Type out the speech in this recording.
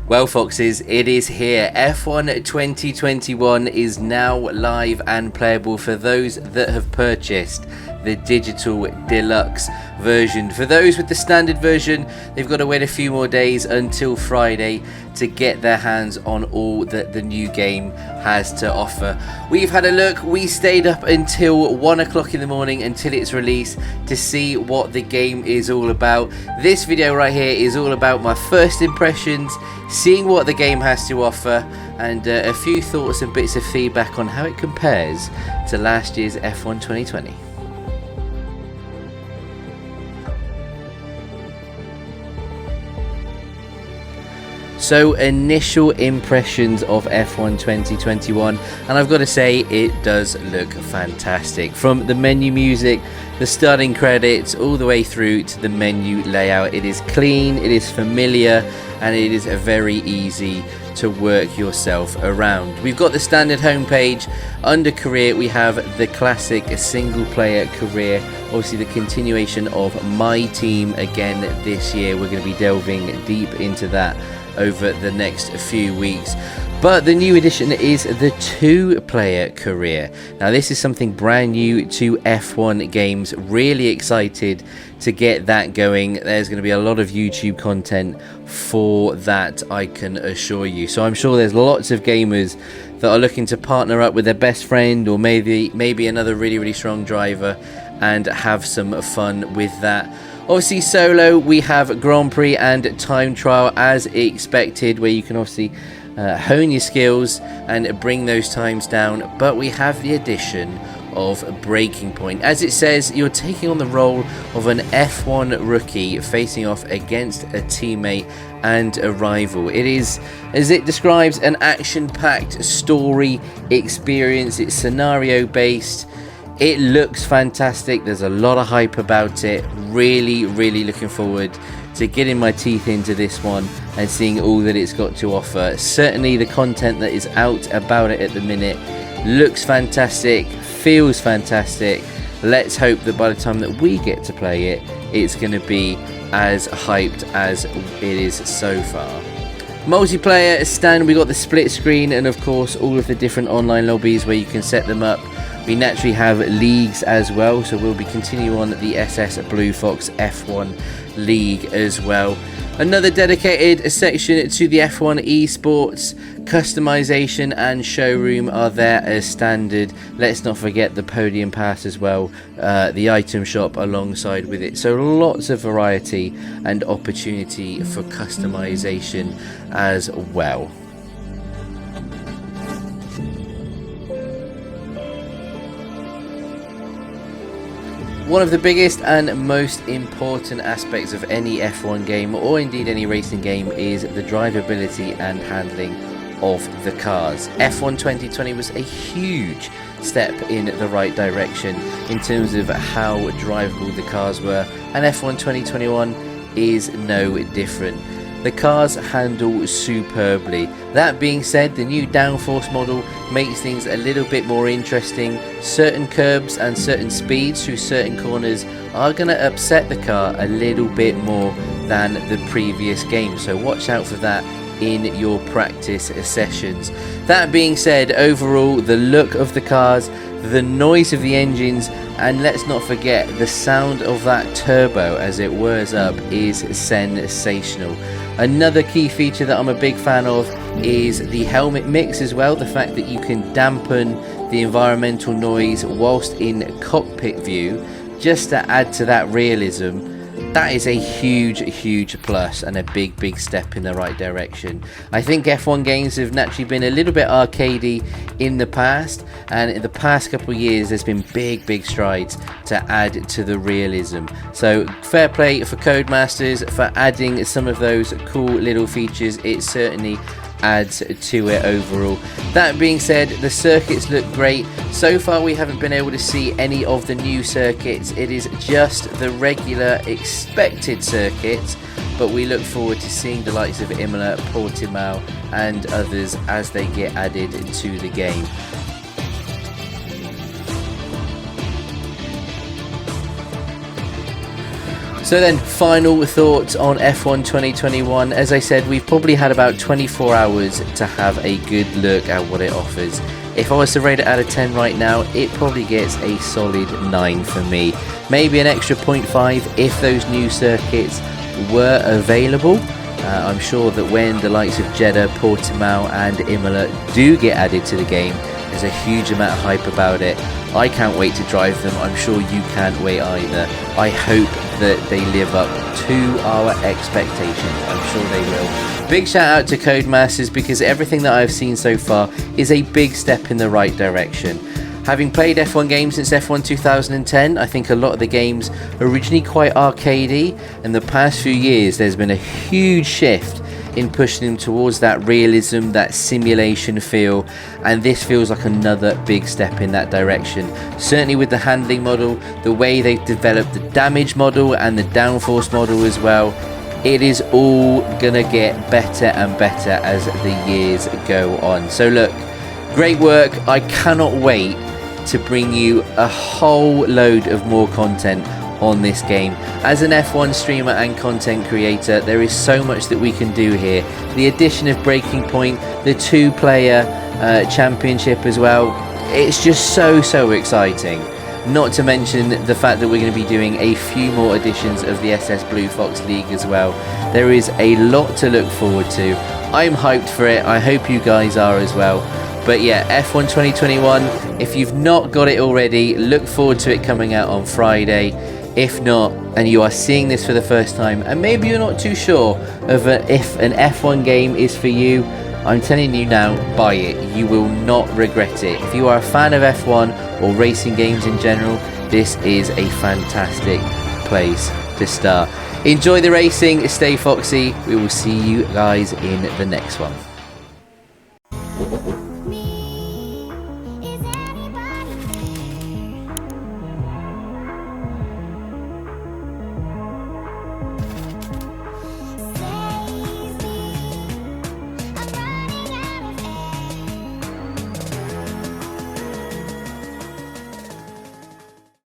Well, Foxes, it is here. F1 2021 is now live and playable for those that have purchased the digital deluxe version. For those with the standard version, they've got to wait a few more days until Friday to get their hands on all that the new game has to offer. We've had a look. We stayed up until 1 o'clock in the morning until its release to see what the game is all about. This video right here is all about my first impressions, seeing what the game has to offer, and a few thoughts and bits of feedback on how it compares to last year's F1 2020. So, initial impressions of F1 2021, and I've got to say it does look fantastic. From the menu music, the starting credits, all the way through to the menu layout, it is clean, it is familiar, and it is very easy to work yourself around. We've got the standard homepage. Under career, we have the classic single player career, obviously the continuation of My Team again this year. We're going to be delving deep into that over the next few weeks. But the new addition is the two-player career. Now, this is something brand new to F1 games. Really excited to get that going. There's going to be a lot of YouTube content for that, I can assure you. So I'm sure there's lots of gamers that are looking to partner up with their best friend or maybe another really strong driver and have some fun with that. Obviously, solo, we have Grand Prix and Time Trial as expected, where you can obviously hone your skills and bring those times down. But we have the addition of Breaking Point. As it says, you're taking on the role of an F1 rookie facing off against a teammate and a rival. It is, as it describes, an action-packed story experience. It's scenario-based. It looks fantastic. There's a lot of hype about it. Really looking forward to getting my teeth into this one and seeing all that it's got to offer. Certainly the content that is out about it at the minute looks fantastic, feels fantastic. Let's hope that by the time that we get to play it, it's going to be as hyped as it is so far. Multiplayer stand, we got the split screen and of course all of the different online lobbies where you can set them up. We naturally have leagues as well, so we'll be continuing on the SS Bluefoxx F1 League as well. Another dedicated section to the F1 esports. Customization and showroom are there as standard. Let's not forget the podium pass as well, the item shop alongside with it. So lots of variety and opportunity for customization as well. One of the biggest and most important aspects of any F1 game, or indeed any racing game, is the drivability and handling of the cars. F1 2020 was a huge step in the right direction in terms of how drivable the cars were, and F1 2021 is no different. The cars handle superbly. That being said, the new downforce model makes things a little bit more interesting. Certain curbs and certain speeds through certain corners are going to upset the car a little bit more than the previous game, so watch out for that in your practice sessions. That being said, overall, the look of the cars, the noise of the engines, and let's not forget the sound of that turbo as it whirs up is sensational. Another key feature that I'm a big fan of is the helmet mix as well. The fact that you can dampen the environmental noise whilst in cockpit view, just to add to that realism. That is a huge plus and a big step in the right direction. I think F1 games have naturally been a little bit arcadey in the past, and in the past couple of years there's been big strides to add to the realism. So fair play for Codemasters for adding some of those cool little features. It certainly adds to it overall. That being said, the circuits look great. So far we haven't been able to see any of the new circuits. It is just the regular expected circuits, but we look forward to seeing the likes of Imola, Portimao and others as they get added to the game. So then, final thoughts on F1 2021. As I said, we've probably had about 24 hours to have a good look at what it offers. If I was to rate it out of 10 right now, it probably gets a solid 9 for me. Maybe an extra 0.5 if those new circuits were available. I'm sure that when the likes of Jeddah, Portimao and Imola do get added to the game, there's a huge amount of hype about it. I can't wait to drive them. I'm sure you can't wait either. I hope that they live up to our expectations. I'm sure they will. Big shout out to Codemasters, because everything that I've seen so far is a big step in the right direction. Having played F1 games since F1 2010, I think a lot of the games are originally quite arcadey, and the past few years there's been a huge shift in pushing them towards that realism, that simulation feel, and this feels like another big step in that direction. Certainly with the handling model, the way they've developed the damage model and the downforce model as well, it is all gonna get better and better as the years go on. So look, great work. I cannot wait to bring you a whole load of more content on this game. As an F1 streamer and content creator, there is so much that we can do here. The addition of Breaking Point, the 2-player championship as well, it's just so exciting. Not to mention the fact that we're going to be doing a few more editions of the SS Bluefoxx League as well. There is a lot to look forward to. I'm hyped for it. I hope you guys are as well. But yeah, F1 2021, if you've not got it already, look forward to it coming out on Friday. If not, and you are seeing this for the first time, and maybe you're not too sure of if an F1 game is for you, I'm telling you now, buy it. You will not regret it. If you are a fan of F1 or racing games in general, this is a fantastic place to start. Enjoy the racing, stay foxy. We will see you guys in the next one. Me.